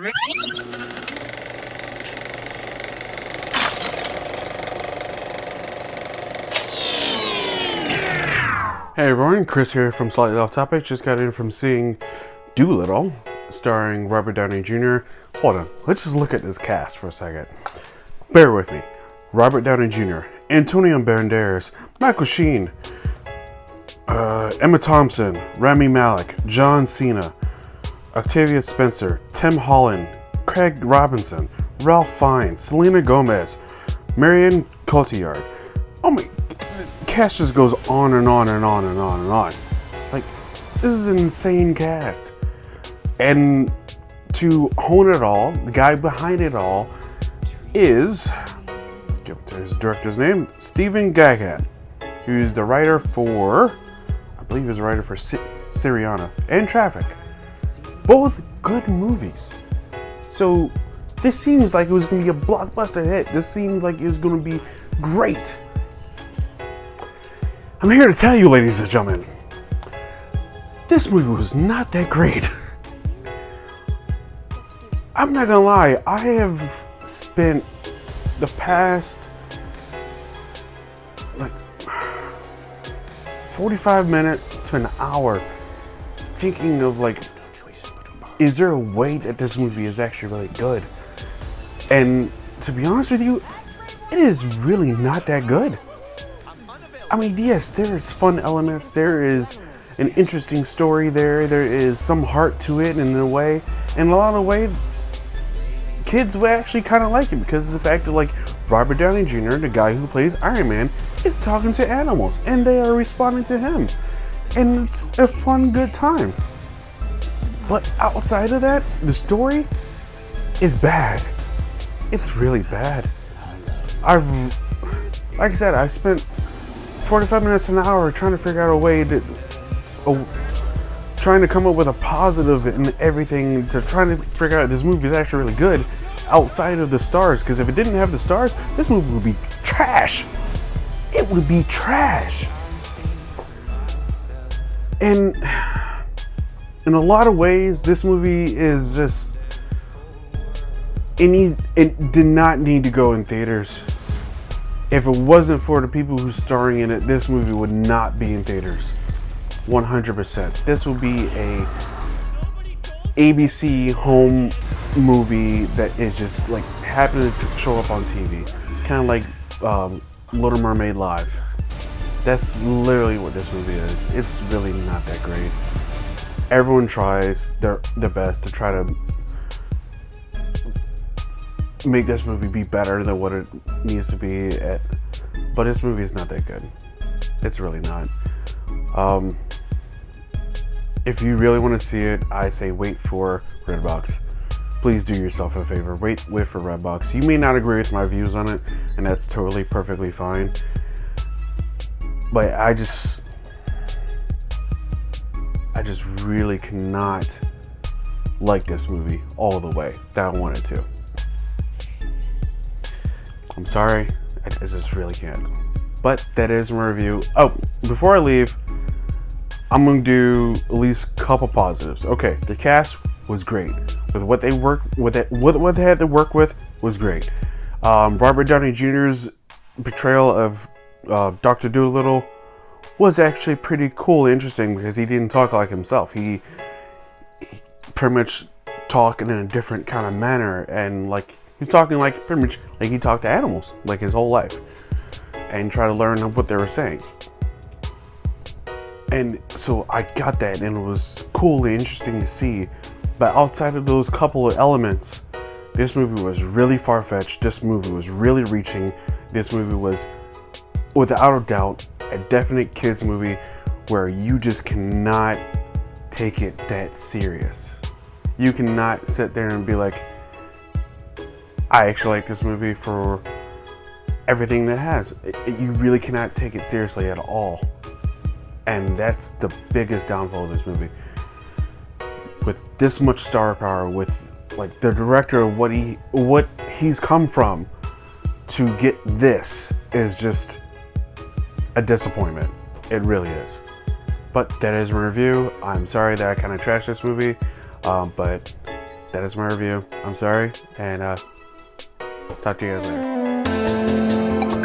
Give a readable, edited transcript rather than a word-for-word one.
Hey everyone, Chris here from Slightly Off Topic. Just got in from seeing Dolittle, starring Robert Downey Jr. Hold on, let's just look at this cast for a second. Bear with me. Robert Downey Jr., Antonio Banderas, Michael Sheen, Emma Thompson, Rami Malek, John Cena, Octavia Spencer, Tim Holland, Craig Robinson, Ralph Fiennes, Selena Gomez, Marion Cotillard. Oh my, the cast just goes on and on and on and on and on. Like, this is an insane cast. And to hone it all, the guy behind it all is, let's get to his director's name, Stephen Gaghan, who's the writer for, I believe he's the writer for Syriana and Traffic. Both good movies. So this seems like it was going to be a blockbuster hit. This seemed like it was going to be great. I'm here to tell you, ladies and gentlemen, this movie was not that great. I'm not gonna lie, I have spent the past like 45 minutes to an hour thinking of like, is there a way that this movie is actually really good? And to be honest with you, it is really not that good. I mean, yes, there is fun elements, there is an interesting story there is some heart to it in a way, and a lot of ways, kids will actually kind of like it because of the fact that, like, Robert Downey Jr., the guy who plays Iron Man, is talking to animals and they are responding to him. And it's a fun, good time. But outside of that, the story is bad. It's really bad. Like I said, I spent 45 minutes to an hour trying to figure out a way to, trying to come up with a positive in everything, to trying to figure out this movie is actually really good outside of the stars, because if it didn't have the stars, this movie would be trash. It would be trash. And in a lot of ways, this movie is just, it did not need to go in theaters. If it wasn't for the people who's starring in it, this movie would not be in theaters. 100%. This will be a ABC home movie that is just like happening to show up on TV, kind of like Little Mermaid Live. That's literally what this movie is. It's really not that great. Everyone tries their best to try to make this movie be better than what it needs to be at, but this movie is not that good. It's really not. If you really want to see it, I say wait for Redbox. Please do yourself a favor. Wait for Redbox. You may not agree with my views on it, and that's totally perfectly fine. But I just really cannot like this movie all the way that I wanted to. I'm sorry, I just really can't. But that is my review. Oh, before I leave, I'm gonna do at least a couple positives. Okay, the cast was great. With what they worked with, what they had to work with was great. Robert Downey Jr.'s portrayal of Dr. Dolittle was actually pretty cool and interesting because he didn't talk like himself. He pretty much talked in a different kind of manner, and like he's talking like pretty much like he talked to animals like his whole life, and try to learn what they were saying. And so I got that, and it was cool and interesting to see. But outside of those couple of elements, this movie was really far-fetched. This movie was really reaching. This movie was, without a doubt, a definite kids movie where you just cannot take it that serious. You cannot sit there and be like, I actually like this movie for everything that it has. You really cannot take it seriously at all. And that's the biggest downfall of this movie. With this much star power, with like the director of what he's come from to get this is just a disappointment. It really is. But that is my review. I'm sorry that I kind of trashed this movie, but that is my review. I'm sorry, and talk to you guys later.